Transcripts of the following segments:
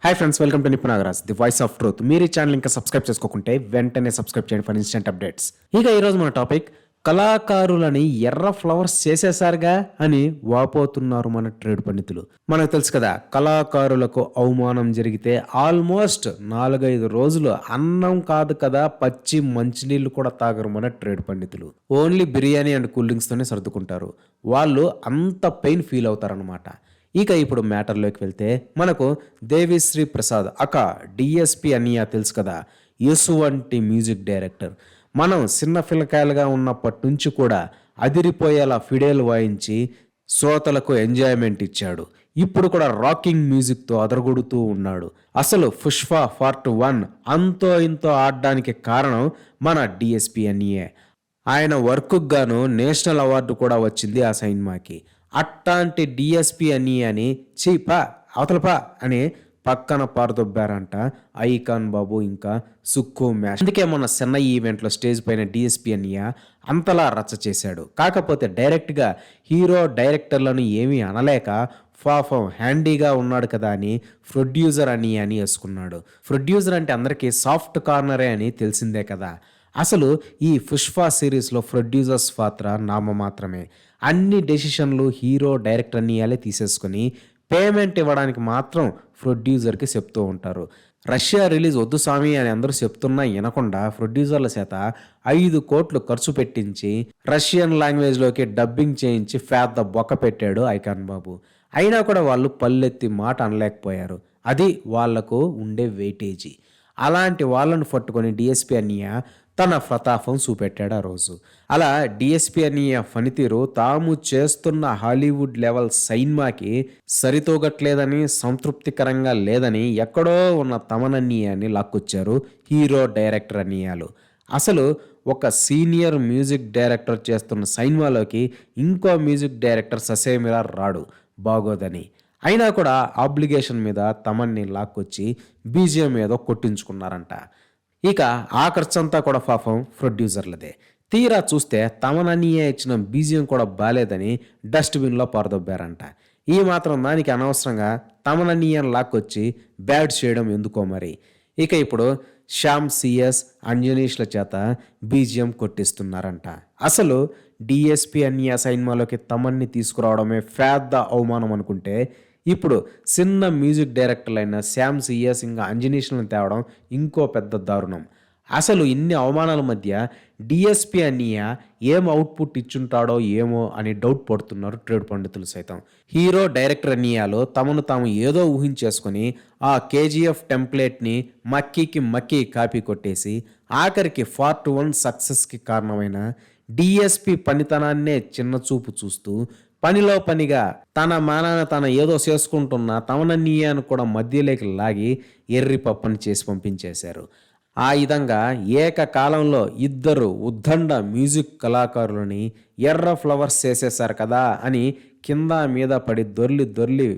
Hi friends, welcome to Nippu Nagaraj, the voice of truth. మీరు ఈ channel ఇంకా సబ్స్క్రైబ్ చేసుకోకుంటే వెంటనే సబ్స్క్రైబ్ చేయండి ఫర్ ఇన్స్టెంట్ అప్డేట్స్. ఇక ఈరోజు మన టాపిక్, కళాకారులని ఎర్ర ఫ్లవర్స్ చేసేసారుగా అని వాపోతున్నారు మన ట్రేడ్ పండితులు. మనకు తెలుసు కదా, కళాకారులకు అవమానం జరిగితే ఆల్మోస్ట్ 4-5 రోజులు అన్నం కాదు కదా, పచ్చి మంచినీళ్ళు కూడా తాగరు మన ట్రేడ్ పండితులు. ఓన్లీ బిర్యానీ అండ్ కూల్ డ్రింక్స్తోనే సర్దుకుంటారు. వాళ్ళు అంత పెయిన్ ఫీల్ అవుతారనమాట. ఇక ఇప్పుడు మ్యాటర్లోకి వెళ్తే, మనకు దేవిశ్రీ ప్రసాద్ అక్క డిఎస్పి అనియా తెలుసు కదా, ఎసువంటి మ్యూజిక్ డైరెక్టర్. మనం చిన్న పిల్లకాయలుగా ఉన్నప్పటి నుంచి కూడా అదిరిపోయేలా ఫిడేల్ వాయించి శ్రోతలకు ఎంజాయ్మెంట్ ఇచ్చాడు. ఇప్పుడు కూడా రాకింగ్ మ్యూజిక్తో అదరగొడుతూ ఉన్నాడు. అసలు పుష్ప పార్ట్ 1 అంతో ఇంతో ఆడడానికి కారణం మన డిఎస్పి అనియే. ఆయన వర్క్కు గాను నేషనల్ అవార్డు కూడా వచ్చింది ఆ సినిమాకి. అట్టాంటి డిఎస్పి అని చీపా అవతలపా అని పక్కన పారదొబ్బారంట ఐకాన్ బాబు ఇంకా సుక్కు మ్యాచ్. అందుకే మొన్న చెన్నై ఈవెంట్లో స్టేజ్ పైన డిఎస్పి అనియా అంతలా రచ్చ చేశాడు. కాకపోతే డైరెక్ట్గా హీరో డైరెక్టర్లను ఏమీ అనలేక పాపం హ్యాండీగా ఉన్నాడు కదా అని ప్రొడ్యూసర్ అని వేసుకున్నాడు. ప్రొడ్యూసర్ అంటే అందరికీ సాఫ్ట్ కార్నరే అని తెలిసిందే కదా. అసలు ఈ పుష్ప సిరీస్లో ప్రొడ్యూసర్స్ పాత్ర నామమాత్రమే. అన్ని డెసిషన్లు హీరో డైరెక్టర్ అనియాలే తీసేసుకొని పేమెంట్ ఇవ్వడానికి మాత్రం ప్రొడ్యూసర్కి చెప్తూ ఉంటారు. రష్యా రిలీజ్ వద్దు స్వామి అని అందరూ చెప్తున్నా వినకుండా ప్రొడ్యూసర్ల చేత 5 కోట్లు ఖర్చు పెట్టించి రష్యన్ లాంగ్వేజ్లోకి డబ్బింగ్ చేయించి పెద్ద బొక్క పెట్టాడు ఐకాన్ బాబు. అయినా కూడా వాళ్ళు పల్లెత్తి మాట అనలేకపోయారు. అది వాళ్లకు ఉండే వెయిటేజీ. అలాంటి వాళ్ళను పట్టుకొని డిఎస్పి అనియా తన ప్రతాపం చూపెట్టాడు ఆ రోజు. అలా డిఎస్పి అనియా పనితీరు తాము చేస్తున్న హాలీవుడ్ లెవెల్ సినిమాకి సరితూగట్లేదని, సంతృప్తికరంగా లేదని ఎక్కడో ఉన్న తమనన్నీయాన్ని లాక్కొచ్చారు హీరో డైరెక్టర్ అనియాలు. అసలు ఒక సీనియర్ మ్యూజిక్ డైరెక్టర్ చేస్తున్న సినిమాలోకి ఇంకో మ్యూజిక్ డైరెక్టర్ ససేమిరా రాడు, బాగోదని. అయినా కూడా ఆబ్లిగేషన్ మీద తమన్ని లాక్కొచ్చి బీజిఎం ఏదో కొట్టించుకున్నారంట. ఇక ఆ ఖర్చంతా కూడా పాపం ప్రొడ్యూసర్లదే. తీరా చూస్తే తమనన్నీయే ఇచ్చిన బీజిఎం కూడా బాలేదని డస్ట్బిన్లో పారదొబ్బారంట. ఈ మాత్రం దానికి అనవసరంగా తమనన్నీయని లాక్కొచ్చి బ్యాడ్ చేయడం ఎందుకో మరి. ఇక ఇప్పుడు శ్యామ్ సిఎస్ అంజనీష్ల చేత బీజిఎం కొట్టిస్తున్నారంట. అసలు డిఎస్పి అనియా సినిమాలోకి తమన్ని తీసుకురావడమే పెద్ద అవమానం అనుకుంటే, ఇప్పుడు చిన్న మ్యూజిక్ డైరెక్టర్లైన శ్యామ్ సిఎస్ ఇంకా అంజనీష్లను తేవడం ఇంకో పెద్ద దారుణం. అసలు ఇన్ని అవమానాల మధ్య డిఎస్పి అనియా ఏం అవుట్పుట్ ఇచ్చుంటాడో ఏమో అని డౌట్ పడుతున్నారు ట్రేడ్ పండితులు సైతం. హీరో డైరెక్టర్ అనియాలో తమను తాము ఏదో ఊహించేసుకొని ఆ కేజీఎఫ్ టెంప్లెట్ని మక్కీ కాపీ కొట్టేసి ఆఖరికి పార్ట్ 1 సక్సెస్కి కారణమైన డిఎస్పి పనితనాన్నే చిన్న చూపు చూస్తూ పనిలో పనిగా తన మానాన తన ఏదో చేసుకుంటున్న తమనన్నీయాను కూడా మధ్యలోకి లాగి ఎర్రి పప్పని చేసి పంపించేశారు. ఆ విధంగా ఏకకాలంలో 2 ఉద్దండ మ్యూజిక్ కళాకారులని ఎర్ర ఫ్లవర్స్ చేసేశారు కదా అని కింద మీద పడి దొర్లి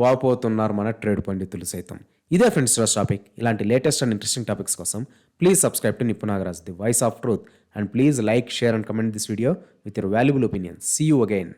వాపోతున్నారు మన ట్రేడ్ పండితులు సైతం. ఇదే ఫ్రెండ్స్ రోజు టాపిక్. ఇలాంటి లేటెస్ట్ అండ్ ఇంట్రెస్టింగ్ టాపిక్స్ కోసం please subscribe to Nippu Nagaraj, the voice of truth, and please like, share and comment this video with your valuable opinion. See you again.